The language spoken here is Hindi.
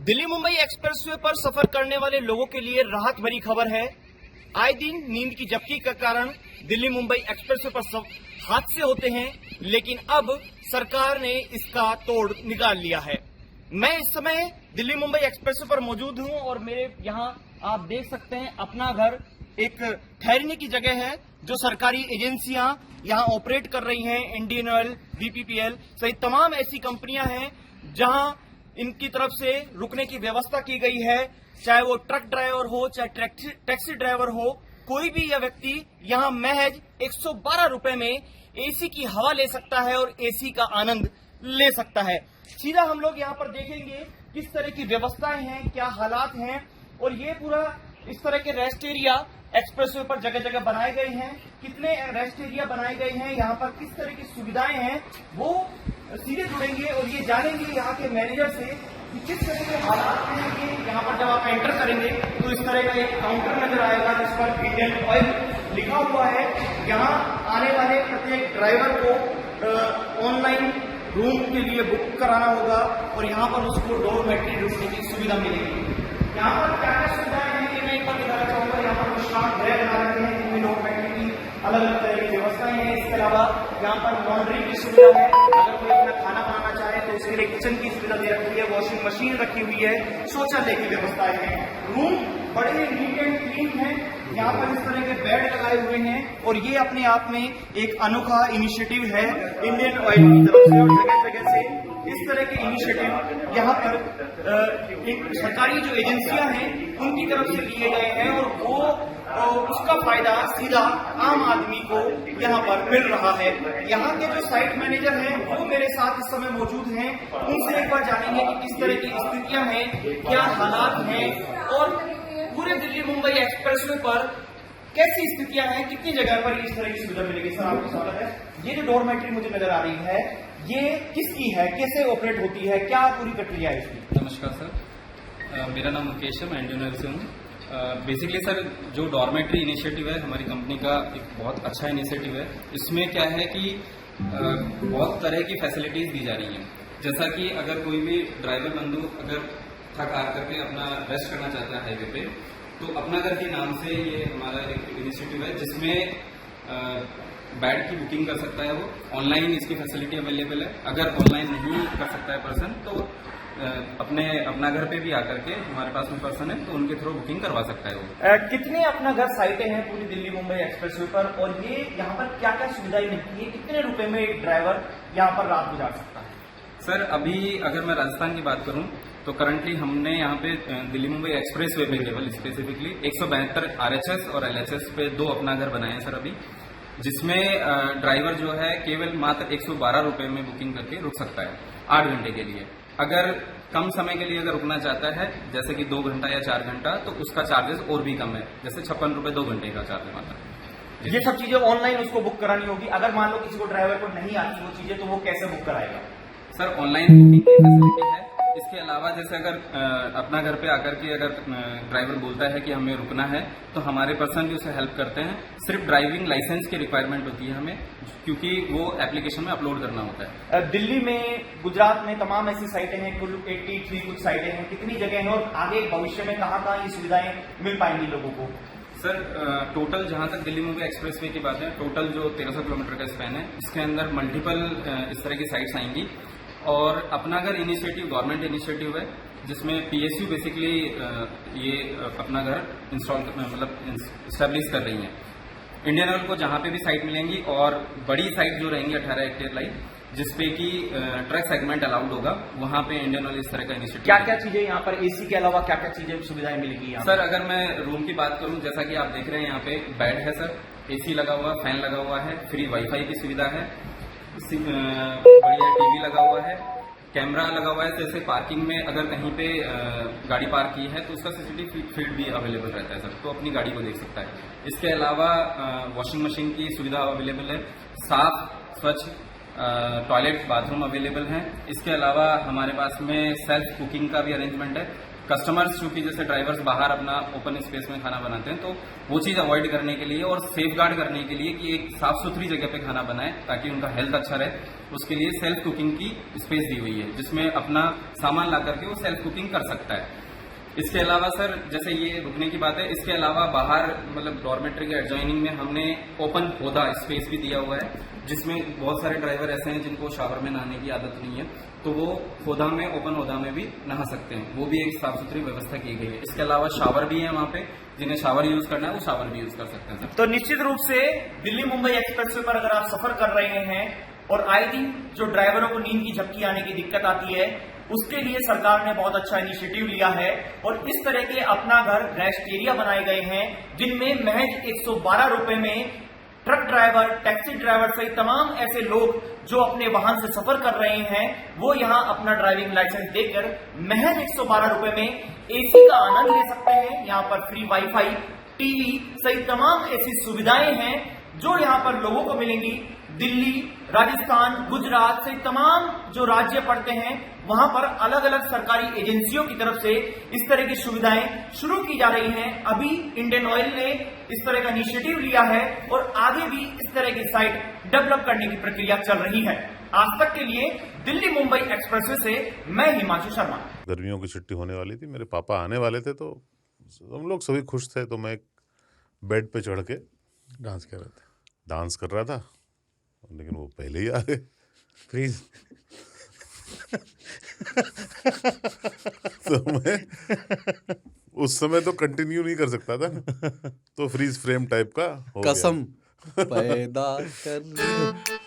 दिल्ली मुंबई एक्सप्रेसवे पर सफर करने वाले लोगों के लिए राहत भरी खबर है। आए दिन नींद की झपकी के कारण दिल्ली मुंबई एक्सप्रेसवे पर हादसे होते हैं, लेकिन अब सरकार ने इसका तोड़ निकाल लिया है। मैं इस समय दिल्ली मुंबई एक्सप्रेसवे पर मौजूद हूं और मेरे यहाँ आप देख सकते हैं अपना घर एक ठहरने की जगह है जो सरकारी एजेंसियां यहाँ ऑपरेट कर रही हैं। इंडियन ऑयल, बीपीपीएल सहित तमाम ऐसी कंपनियां हैं जहां इनकी तरफ से रुकने की व्यवस्था की गई है। चाहे वो ट्रक ड्राइवर हो, चाहे टैक्सी ड्राइवर हो, कोई भी यह व्यक्ति यहाँ महज 112 रुपए में एसी की हवा ले सकता है और एसी का आनंद ले सकता है। सीधा हम लोग यहाँ पर देखेंगे किस तरह की व्यवस्थाएं हैं, क्या हालात हैं, और ये पूरा इस तरह के रेस्ट एरिया एक्सप्रेसवे पर जगह जगह बनाए गए हैं। कितने रेस्ट एरिया बनाए गए हैं, यहाँ पर किस तरह की सुविधाएं हैं, वो सीधे जुड़ेंगे और ये जानेंगे यहाँ के मैनेजर से कि किस तरह के हालात हैं। कि यहाँ पर जब आप एंटर करेंगे तो इस तरह का एक काउंटर नजर आएगा जिस पर इंडियन ऑयल लिखा हुआ है। यहाँ आने वाले प्रत्येक ड्राइवर को ऑनलाइन रूम के लिए बुक कराना होगा और यहाँ पर उसको डोरमेट्री रुकने की सुविधा मिलेगी। यहाँ पर क्या क्या सुविधाएं हैं ये मैं एक बार दिखाना चाहूंगा। यहाँ पर विश्राम गृह बना रहे हैं जिनमें डोरमेट्री की अलग अलग तरह की व्यवस्थाएं हैं। इसके अलावा यहाँ पर लॉन्ड्री की सुविधा है। अगर कोई अपना खाना बनाना चाहे तो उसके लिए किचन की सुविधा दे रखी है, वॉशिंग मशीन रखी हुई है, शौचालय की व्यवस्थाएं हैं। रूम बड़े नीट एंड क्लीन है। यहाँ पर इस तरह के बेड लगाए हुए हैं और ये अपने आप में एक अनोखा इनिशिएटिव है इंडियन ऑयल की तरफ से। और जगह जगह से इस तरह के इनिशिएटिव यहाँ पर एक सरकारी जो एजेंसियां हैं उनकी तरफ से लिए गए हैं और वो उसका फायदा सीधा आम आदमी को यहाँ पर मिल रहा है। यहाँ के जो साइट मैनेजर हैं वो मेरे साथ इस समय मौजूद हैं। उनसे एक बार जानेंगे कि किस तरह की स्थितियां हैं, क्या हालात हैं और पूरे दिल्ली मुंबई एक्सप्रेसवे पर कैसी स्थितियां हैं, कितनी जगह पर इस तरह की सुविधा मिलेगी। सर आपका स्वागत है। ये जो डोरमेट्री मुझे नजर आ रही है ये किसकी है, कैसे ऑपरेट होती है, क्या पूरी प्रक्रिया है इसकी? नमस्कार सर, मेरा नाम मुकेश है, मैं इंडियन ऑयल से हूँ। बेसिकली सर जो डॉर्मेट्री इनिशिएटिव है हमारी कंपनी का एक बहुत अच्छा इनिशिएटिव है। इसमें क्या है कि बहुत तरह की फैसिलिटीज दी जा रही हैं। जैसा कि अगर कोई भी ड्राइवर बंधु अगर थक हार करके अपना रेस्ट करना चाहता है हाईवे पे, तो अपना घर के नाम से ये हमारा एक इनिशिएटिव है जिसमें बेड की बुकिंग कर सकता है। वो ऑनलाइन इसकी फैसिलिटी अवेलेबल है। अगर ऑनलाइन नहीं कर सकता है पर्सन तो अपना घर पे भी आकर के हमारे पास में पर्सन है तो उनके थ्रू बुकिंग करवा सकता है वो। कितने अपना घर साइटें हैं पूरी दिल्ली मुंबई एक्सप्रेसवे पर और ये यहाँ पर क्या क्या सुविधाएं मिलती है? कितने रुपए में एक ड्राइवर यहाँ पर रात गुजार सकता है? सर अभी अगर मैं राजस्थान की बात करूं तो करंटली हमने यहाँ पे दिल्ली मुंबई एक्सप्रेसवे पे केवल स्पेसिफिकली 172 RHS और LHS पे 2 अपना घर बनाए हैं सर अभी, जिसमें ड्राइवर जो है केवल मात्र 112 रुपए में बुकिंग करके रुक सकता है 8 घंटे के लिए। अगर कम समय के लिए अगर रुकना चाहता है जैसे कि 2 घंटा या 4 घंटा तो उसका चार्जेस और भी कम है, जैसे 56 रुपए 2 घंटे का चार्ज है मात्र। ये सब चीजें ऑनलाइन उसको बुक करानी होगी। अगर मान लो किसी को ड्राइवर को नहीं आती वो चीजें तो वो कैसे बुक कराएगा? सर ऑनलाइन बुकिंग की फैसिलिटी है। इसके अलावा जैसे अगर अपना घर पे आकर के अगर ड्राइवर बोलता है कि हमें रुकना है तो हमारे पर्सन भी उसे हेल्प करते हैं। सिर्फ ड्राइविंग लाइसेंस की रिक्वायरमेंट होती है हमें, क्योंकि वो एप्लीकेशन में अपलोड करना होता है। दिल्ली में, गुजरात में तमाम ऐसी साइटें हैं, कुल 83 कुछ साइटें हैं। कितनी जगह है और आगे भविष्य में कहाँ ये सुविधाएं मिल पाएंगी लोगों को? सर टोटल जहां तक दिल्ली मुंबई एक्सप्रेसवे की बात है, टोटल जो 1300 किलोमीटर का स्पैन है इसके अंदर मल्टीपल इस तरह की साइट्स आएंगी। और अपना घर इनिशिएटिव गवर्नमेंट इनिशिएटिव है जिसमें PSU बेसिकली ये अपना घर इंस्टॉल मतलब स्टैब्लिश कर रही है। इंडियन ऑयल को जहां पे भी साइट मिलेंगी और बड़ी साइट जो रहेंगी 18 हेक्टेयर लाइन जिसपे कि ट्रक सेगमेंट अलाउड होगा, वहां पे इंडियन ऑयल इस तरह का इनिशिएटिव। क्या क्या चीजें यहाँ पर एसी के अलावा क्या क्या चीजें सुविधाएं मिलेगी? सर अगर मैं रूम की बात करूं, जैसा कि आप देख रहे हैं यहाँ पे बेड है सर, AC लगा हुआ, फैन लगा हुआ है, फ्री वाईफाई की सुविधा है, बढ़िया TV लगा हुआ है, कैमरा लगा हुआ है। जैसे पार्किंग में अगर कहीं पे गाड़ी पार्क की है तो उसका CCTV फीड भी अवेलेबल रहता है सर, तो अपनी गाड़ी को देख सकता है। इसके अलावा वॉशिंग मशीन की सुविधा अवेलेबल है, साफ स्वच्छ टॉयलेट बाथरूम अवेलेबल हैं। इसके अलावा हमारे पास में सेल्फ कुकिंग का भी अरेंजमेंट है। कस्टमर्स चूंकि जैसे ड्राइवर्स बाहर अपना ओपन स्पेस में खाना बनाते हैं, तो वो चीज अवॉइड करने के लिए और सेफ गार्ड करने के लिए कि एक साफ सुथरी जगह पे खाना बनाए ताकि उनका हेल्थ अच्छा रहे, उसके लिए सेल्फ कुकिंग की स्पेस दी हुई है जिसमें अपना सामान ला करके वो सेल्फ कुकिंग कर सकता है। इसके अलावा सर जैसे ये रुकने की बात है, इसके अलावा बाहर मतलब डॉर्मेट्री के एडजॉइनिंग में हमने ओपन होदा स्पेस भी दिया हुआ है जिसमें बहुत सारे ड्राइवर ऐसे हैं जिनको शावर में नहाने की आदत नहीं है, तो वो होदा में ओपन होदा में भी नहा सकते हैं, वो भी एक साफ सुथरी व्यवस्था की गई है। इसके अलावा शावर भी है वहाँ पे, जिन्हें शावर यूज करना है वो शावर भी यूज कर सकते हैं सर। तो निश्चित रूप से दिल्ली मुंबई एक्सप्रेसवे पर अगर आप सफर कर रहे हैं और आए दिन जो ड्राइवरों को नींद की झपकी आने की दिक्कत आती है, उसके लिए सरकार ने बहुत अच्छा इनिशिएटिव लिया है और इस तरह के अपना घर रेस्ट एरिया बनाए गए हैं जिनमें महज 112 रुपए में ट्रक ड्राइवर, टैक्सी ड्राइवर सहित तमाम ऐसे लोग जो अपने वाहन से सफर कर रहे हैं वो यहाँ अपना ड्राइविंग लाइसेंस देकर महज 112 रुपए में एसी का आनंद ले सकते हैं। यहाँ पर फ्री वाईफाई, टीवी सहित तमाम ऐसी सुविधाएं हैं जो यहाँ पर लोगों को मिलेंगी। दिल्ली, राजस्थान, गुजरात से तमाम जो राज्य पड़ते हैं वहां पर अलग अलग सरकारी एजेंसियों की तरफ से इस तरह की सुविधाएं शुरू की जा रही हैं। अभी इंडियन ऑयल ने इस तरह का इनिशिएटिव लिया है और आगे भी इस तरह की साइट डेवलप करने की प्रक्रिया चल रही है। आज तक के लिए दिल्ली मुंबई एक्सप्रेसवे से मैं हिमांशु शर्मा। गर्मियों की छुट्टी होने वाली थी, मेरे पापा आने वाले थे, तो हम लोग सभी खुश थे, तो मैं बेड पे चढ़ के डांस कर रहा था, लेकिन वो पहले ही आ गए। प्लीज तो मैं उस समय तो कंटिन्यू नहीं कर सकता था ना, तो फ्रीज फ्रेम टाइप का हो गया। कसम पैदा कर